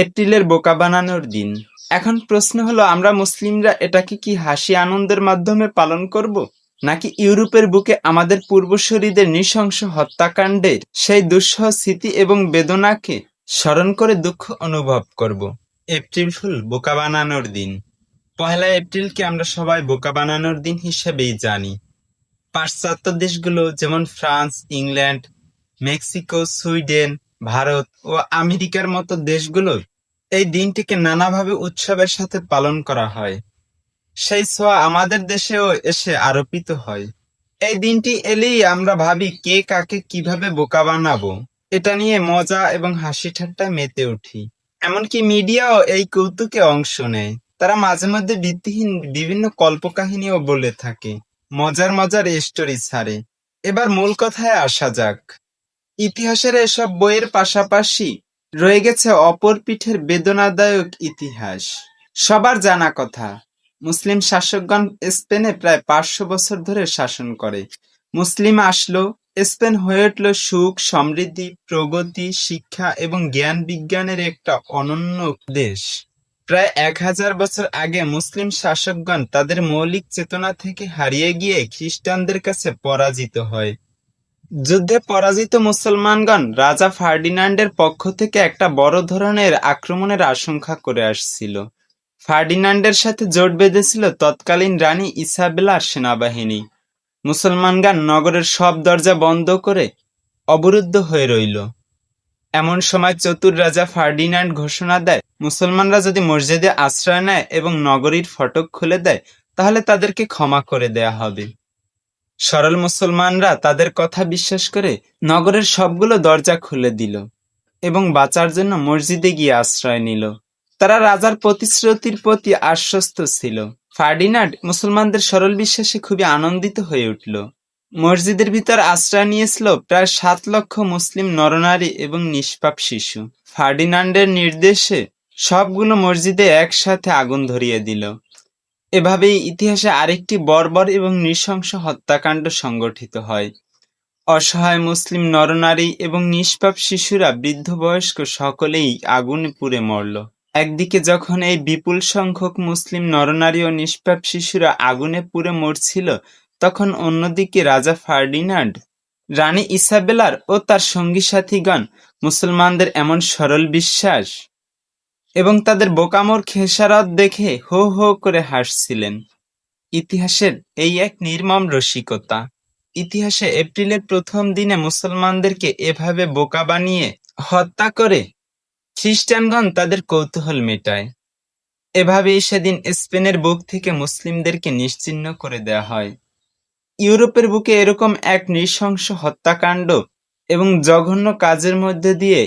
এপ্রিলের বোকা বানানোর দিন। এখন প্রশ্ন হলো, আমরা মুসলিমরা এটাকে কি হাসি আনন্দের মাধ্যমে পালন করব, নাকি ইউরোপের বুকে আমাদের পূর্বসূরীদের নৃশংস হত্যাকাণ্ডের সেই দুঃসহ স্মৃতি এবং বেদনাকে স্মরণ করে দুঃখ অনুভব করব? এপ্রিল ফুল বোকা বানানোর দিন। পহেলা এপ্রিলকে আমরা সবাই বোকা বানানোর দিন হিসেবেই জানি। পাশ্চাত্য দেশগুলো যেমন France, England, Mexico, Sweden, Bharat ও আমেরিকার মতো দেশগুলো এই দিনটিকে নানাভাবে উৎসবের সাথে পালন করা হয়। সেই ছোঁয়া আমাদের দেশেও এসে আরোপিত হয়। এই দিনটি এলেই আমরা ভাবি কে কাকে কিভাবে বোকা বানাবো। এটা নিয়ে মজা এবং হাসি ঠাট্টায় মেতে উঠি। এমনকি মিডিয়াও এই কৌতুকে অংশ নেয়। তারা মাঝে মধ্যে ভিত্তিহীন বিভিন্ন কল্পকাহিনীও বলে থাকে, মজার মজার স্টোরি ছাড়ে। এবার মূল কথায় আসা যাক। ইতিহাসের এসব বইয়ের পাশাপাশি রয়ে গেছে অপর পিঠের বেদনাদায়ক ইতিহাস। সবার জানা কথা, মুসলিম শাসকগণ স্পেনে প্রায় 500 বছর ধরে শাসন করে। মুসলিম আসলো, স্পেন হয়ে উঠল সুখ, সমৃদ্ধি, প্রগতি, শিক্ষা এবং জ্ঞান বিজ্ঞানের একটা অনন্য দেশ। প্রায় 1000 বছর আগে মুসলিম শাসকগণ তাদের মৌলিক চেতনা থেকে হারিয়ে গিয়ে খ্রিস্টানদের কাছে পরাজিত হয়। যুদ্ধে পরাজিত মুসলমানগণ রাজা ফার্ডিনান্ডের পক্ষ থেকে একটা বড় ধরনের আক্রমণের আশঙ্কা করে আসছিল। ফার্ডিনান্ডের সাথে জোট বেঁধেছিল তৎকালীন রানী ইসাবেলার সেনাবাহিনী। মুসলমানগণ নগরের সব দরজা বন্ধ করে অবরুদ্ধ হয়ে রইল। এমন সময় চতুর রাজা ফার্ডিনান্ড ঘোষণা দেয়, মুসলমানরা যদি মসজিদে আশ্রয় নেয় এবং নগরীর ফটক খুলে দেয়, তাহলে তাদেরকে ক্ষমা করে দেয়া হবে। সরল মুসলমানরা তাদের কথা বিশ্বাস করে নগরের সবগুলো দরজা খুলে দিল এবং বাঁচার জন্য মসজিদে গিয়ে আশ্রয় নিল। তারা রাজার প্রতিশ্রুতির প্রতি আশ্বস্ত ছিল। ফার্ডিনান্ড মুসলমানদের সরল বিশ্বাসে খুবই আনন্দিত হয়ে উঠল। মসজিদের ভিতর আশ্রয় নিয়েছিল প্রায় 7 লক্ষ মুসলিম নরনারী এবং নিষ্পাপ শিশু। ফার্ডিনান্ডের নির্দেশে সবগুলো মসজিদে একসাথে আগুন ধরিয়ে দিল। এভাবেই ইতিহাসে আরেকটি বর্বর এবং নৃশংস হত্যাকাণ্ড সংঘটিত হয়। অসহায় মুসলিম নরনারী এবং নিষ্পাপ শিশুরা, বৃদ্ধ বয়স্ক সকলেই আগুনে পুড়ে মরল। একদিকে যখন এই বিপুল সংখ্যক মুসলিম নরনারী ও নিষ্পাপ শিশুরা আগুনে পুড়ে মরছিল, তখন অন্যদিকে রাজা ফার্ডিনান্ড, রানী ইসাবেলার ও তার সঙ্গী সাথীগণ মুসলমানদের এমন সরল বিশ্বাস এবং তাদের বোকামোর খেসারত দেখে হো হো করে হাসছিলেন। ইতিহাসের এই এক নির্মম রসিকতা। ইতিহাসে এপ্রিলের প্রথম দিনে মুসলমানদেরকে এভাবে বোকা বানিয়ে হত্যা করে খ্রিস্টানগণ তাদের কৌতূহল মেটায়। এভাবেই সেদিন স্পেনের বুক থেকে মুসলিমদেরকে নিশ্চিহ্ন করে দেয়া হয়। ইউরোপের বুকে এরকম এক নৃশংস হত্যাকাণ্ড এবং জঘন্য কাজের মধ্যে দিয়ে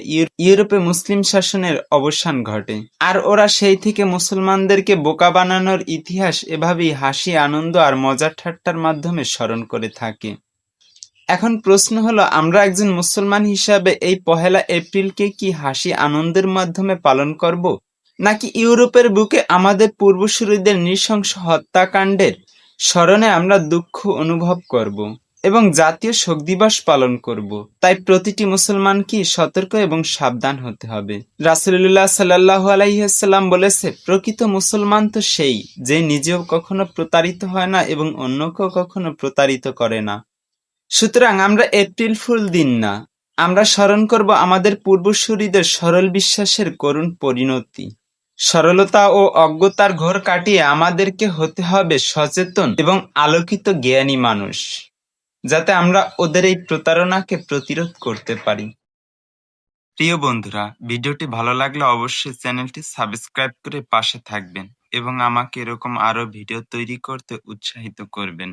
ইউরোপে মুসলিম শাসনের অবসান ঘটে। আর ওরা সেই থেকে মুসলমানদেরকে বোকা বানানোর ইতিহাস এভাবেই হাসি, আনন্দ আর মজার ঠাট্টার মাধ্যমে স্মরণ করে থাকে। এখন প্রশ্ন হলো, আমরা একজন মুসলমান হিসাবে এই পহেলা এপ্রিলকে কি হাসি আনন্দের মাধ্যমে পালন করব, নাকি ইউরোপের বুকে আমাদের পূর্বসূরীদের নৃশংস হত্যাকাণ্ডের স্মরণে আমরা দুঃখ অনুভব করব এবং জাতীয় শোক দিবস পালন করব? তাই প্রতিটি মুসলমানকেই সতর্ক এবং সাবধান হতে হবে। রাসূলুল্লাহ সাল্লাল্লাহু আলাইহি ওয়াসাল্লাম বলেছে, প্রকৃত মুসলমান তো সেই যে নিজেও কখনো প্রতারিত হয় না এবং অন্যকেও কখনো প্রতারিত করে না। সুতরাং আমরা এপ্রিল ফুল দিন না, আমরা স্মরণ করব আমাদের পূর্বসূরীদের সরল বিশ্বাসের করুণ পরিণতি। সরলতা ও অজ্ঞতার ঘোর কাটিয়ে আমাদেরকে হতে হবে সচেতন এবং আলোকিত জ্ঞানী মানুষ, যাতে আমরা ওদের এই প্রতারণাকে প্রতিরোধ করতে পারি। প্রিয় বন্ধুরা, ভিডিওটি ভালো লাগলে অবশ্যই চ্যানেলটি সাবস্ক্রাইব করে পাশে থাকবেন এবং আমাকে এরকম আরো ভিডিও তৈরি করতে উৎসাহিত করবেন।